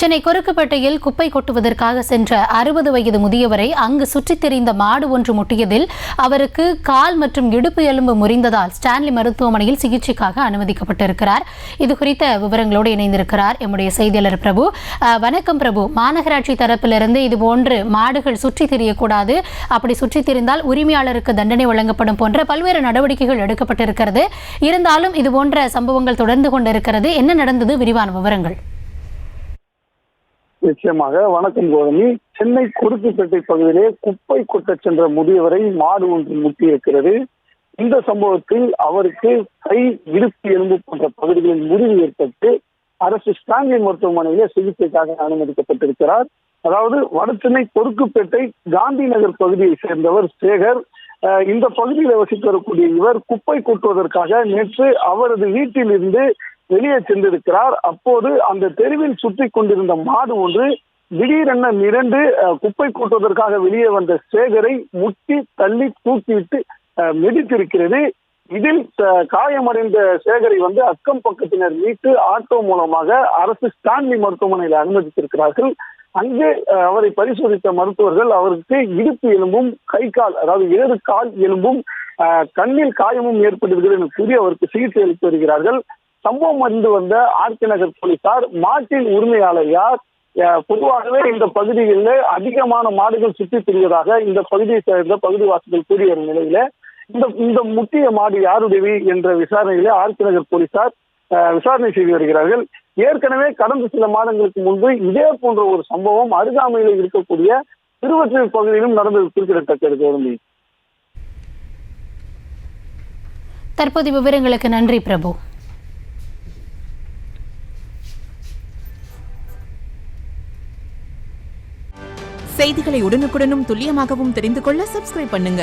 சென்னை கொருக்குப்பேட்டையில் குப்பை கொட்டுவதற்காக சென்ற 60 வயது முதியவரை அங்கு சுற்றித் திரிந்த மாடு ஒன்று முட்டியதில் அவருக்கு கால் மற்றும் இடுப்பு எலும்பு முறிந்ததால் ஸ்டான்லி மருத்துவமனையில் சிகிச்சைக்காக அனுமதிக்கப்பட்டிருக்கிறார். இது குறித்த விவரங்களோடு இணைந்திருக்கிறார் எம்முடைய செய்தியாளர் பிரபு. வணக்கம் பிரபு. மாநகராட்சி தரப்பிலிருந்து இதுபோன்று மாடுகள் சுற்றித் திரியக்கூடாது, அப்படி சுற்றித் திரிந்தால் உரிமையாளருக்கு தண்டனை வழங்கப்படும் போன்ற பல்வேறு நடவடிக்கைகள் எடுக்கப்பட்டிருக்கிறது. இருந்தாலும் இதுபோன்ற சம்பவங்கள் தொடர்ந்து கொண்டிருக்கிறது. என்ன நடந்தது? விரிவான விவரங்கள். நிச்சயமாக. வணக்கம் கௌதமி. சென்னை கொருக்குப்பேட்டை பகுதியிலே குப்பை கொட்ட சென்ற முதியவரை மாடு ஒன்று முட்டியிருக்கிறது. இந்த சம்பவத்தில் அவருக்கு கை, இடுப்பு எலும்பு போன்ற பகுதிகளில் முறிவு ஏற்பட்டு அரசு ஸ்டான்லி மருத்துவமனையிலே சிகிச்சைக்காக அனுமதிக்கப்பட்டிருக்கிறார். அதாவது வடசென்னை கொருக்குப்பேட்டை காந்தி நகர் பகுதியை சேர்ந்தவர் சேகர். இந்த பகுதியில் வசித்து வரக்கூடிய இவர் குப்பை கொட்டுவதற்காக நேற்று அவரது வீட்டில் இருந்து வெளியே சென்றிருக்கிறார். அப்போது அந்த தெருவில் சுற்றி கொண்டிருந்த மாடு ஒன்று திடீரென மிரண்டு குப்பை கூட்டுவதற்காக வெளியே வந்த சேகரை முட்டி தள்ளி தூக்கிவிட்டு மிதித்திருக்கிறது. இதில் காயமடைந்த சேகரை அக்கம் பக்கத்தினர் மீட்டு ஆட்டோ மூலமாக அரசு ஸ்டான்லி மருத்துவமனையில் அனுமதித்திருக்கிறார்கள். அங்கே அவரை பரிசோதித்த மருத்துவர்கள் அவருக்கு இடுப்பு எலும்பும் கை கால், அதாவது இடது கால் எலும்பும் கண்ணில் காயமும் ஏற்பட்டிருக்கிறது என கூறி அவருக்கு சிகிச்சை அளித்து வருகிறார்கள். சம்பவம் அறிந்து வந்த ஆர்கே நகர் போலீசார் மாட்டின் உரிமையாளர் யார், பொதுவாகவே இந்த பகுதிகளில் அதிகமான மாடுகள் சுற்றித் திரிவதாக இந்த பகுதியை சேர்ந்த பகுதிவாசிகள் கூறி வரும் நிலையில இந்த முக்கிய மாடு யாருடையது என்ற விசாரணையில ஆர்கே நகர் போலீசார் விசாரணை செய்து வருகிறார்கள். ஏற்கனவே கடந்த சில மாதங்களுக்கு முன்பு இதே போன்ற ஒரு சம்பவம் அருகாமையில் இருக்கக்கூடிய திருவொற்றியூர் பகுதியிலும் நடந்தது குறிப்பிடத்தக்கது. தற்போது விவரங்களுக்கு நன்றி பிரபு. செய்திகளை உடனுக்குடனும் துல்லியமாகவும் தெரிந்து கொள்ள சப்ஸ்கிரைப் பண்ணுங்க.